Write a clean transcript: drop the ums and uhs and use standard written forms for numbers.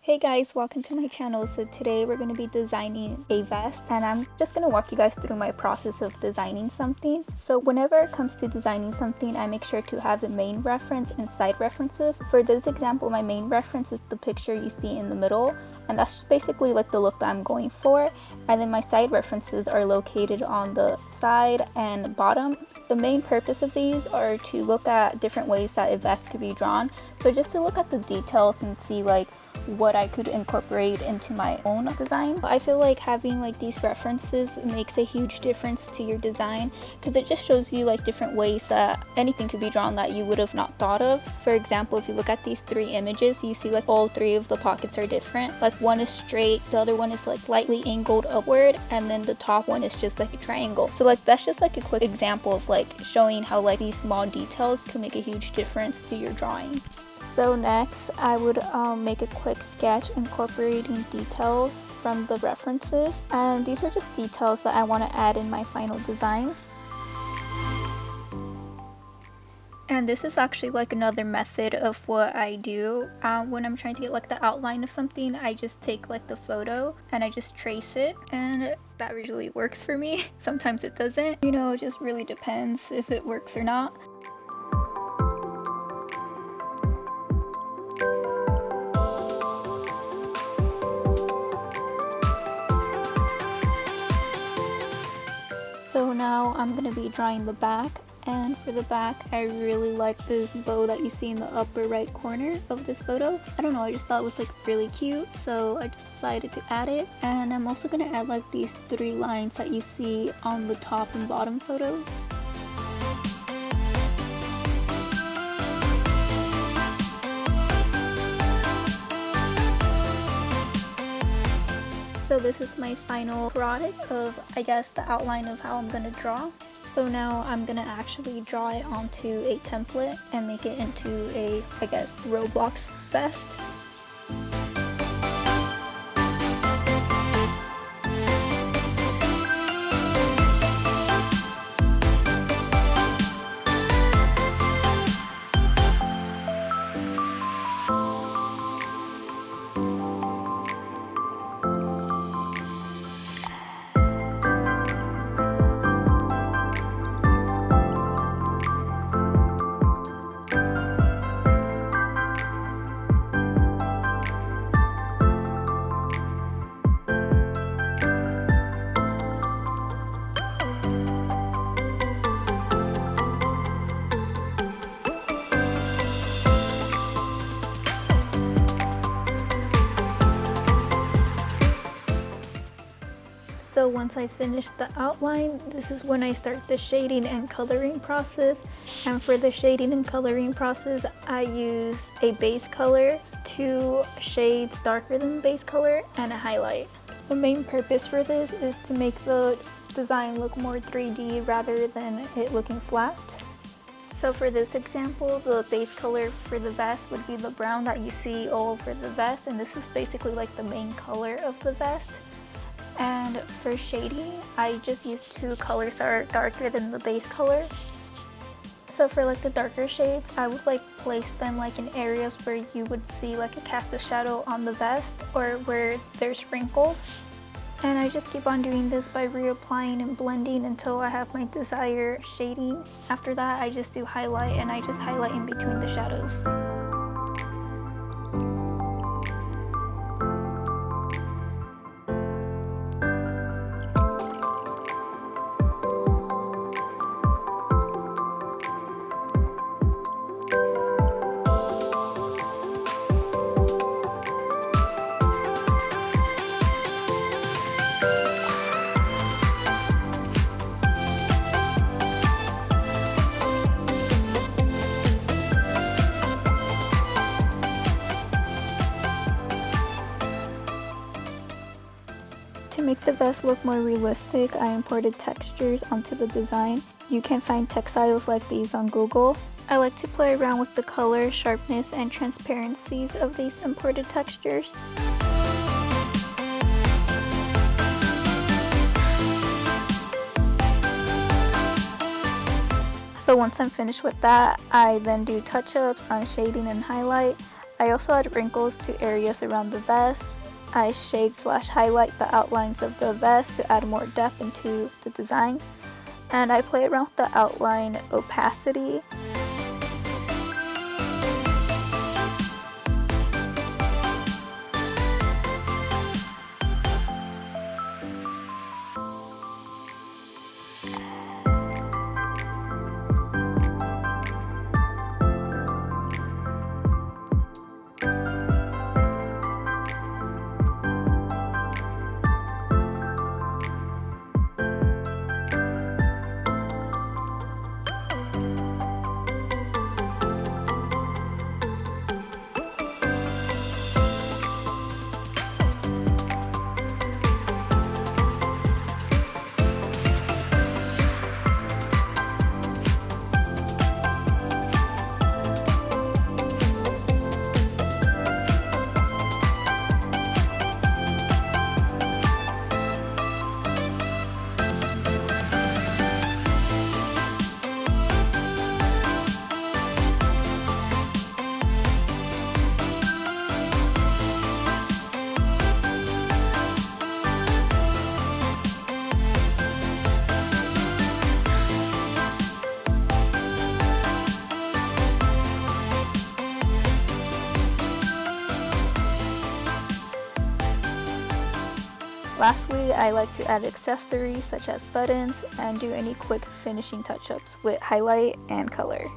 Hey guys, welcome to my channel. So today we're going to be designing a vest, and I'm just going to walk you guys through my process of designing something. So whenever it comes to designing something, I make sure to have a main reference and side references. For this example, my main reference is the picture you see in the middle, and that's basically like the look that I'm going for. And then my side references are located on the side and bottom. The main purpose of these are to look at different ways that a vest could be drawn. So just to look at the details and see like what I could incorporate into my own design. I feel like having like these references makes a huge difference to your design, because it just shows you like different ways that anything could be drawn that you would have not thought of. For example, if you look at these three images, you see like all three of the pockets are different. Like one is straight, the other one is like slightly angled upward, and then the top one is just like a triangle. So like that's just like a quick example of like showing how like these small details can make a huge difference to your drawing. So next, I would make a quick sketch incorporating details from the references, and these are just details that I want to add in my final design. And this is actually like another method of what I do when I'm trying to get like the outline of something. I just take like the photo and I just trace it, and that usually works for me. Sometimes it doesn't, you know, it just really depends if it works or not. So now I'm going to be drawing the back, and for the back I really like this bow that you see in the upper right corner of this photo. I don't know, I just thought it was like really cute, so I just decided to add it. And I'm also going to add like these three lines that you see on the top and bottom photo. So this is my final product of, I guess, the outline of how I'm going to draw. So now I'm going to actually draw it onto a template and make it into a, I guess, Roblox vest. So once I finish the outline, this is when I start the shading and coloring process. And for the shading and coloring process, I use a base color, 2 shades darker than the base color, and a highlight. The main purpose for this is to make the design look more 3D rather than it looking flat. So for this example, the base color for the vest would be the brown that you see all over the vest, and this is basically like the main color of the vest. And for shading, I just use 2 colors that are darker than the base color. So for like the darker shades, I would like place them like in areas where you would see like a cast of shadow on the vest or where there's wrinkles. And I just keep on doing this by reapplying and blending until I have my desired shading. After that, I just do highlight, and I just highlight in between the shadows. To make the vest look more realistic, I imported textures onto the design. You can find textiles like these on Google. I like to play around with the color, sharpness, and transparencies of these imported textures. So once I'm finished with that, I then do touch-ups on shading and highlight. I also add wrinkles to areas around the vest. I shade/highlight the outlines of the vest to add more depth into the design. And I play around with the outline opacity. Lastly, I like to add accessories such as buttons and do any quick finishing touch-ups with highlight and color.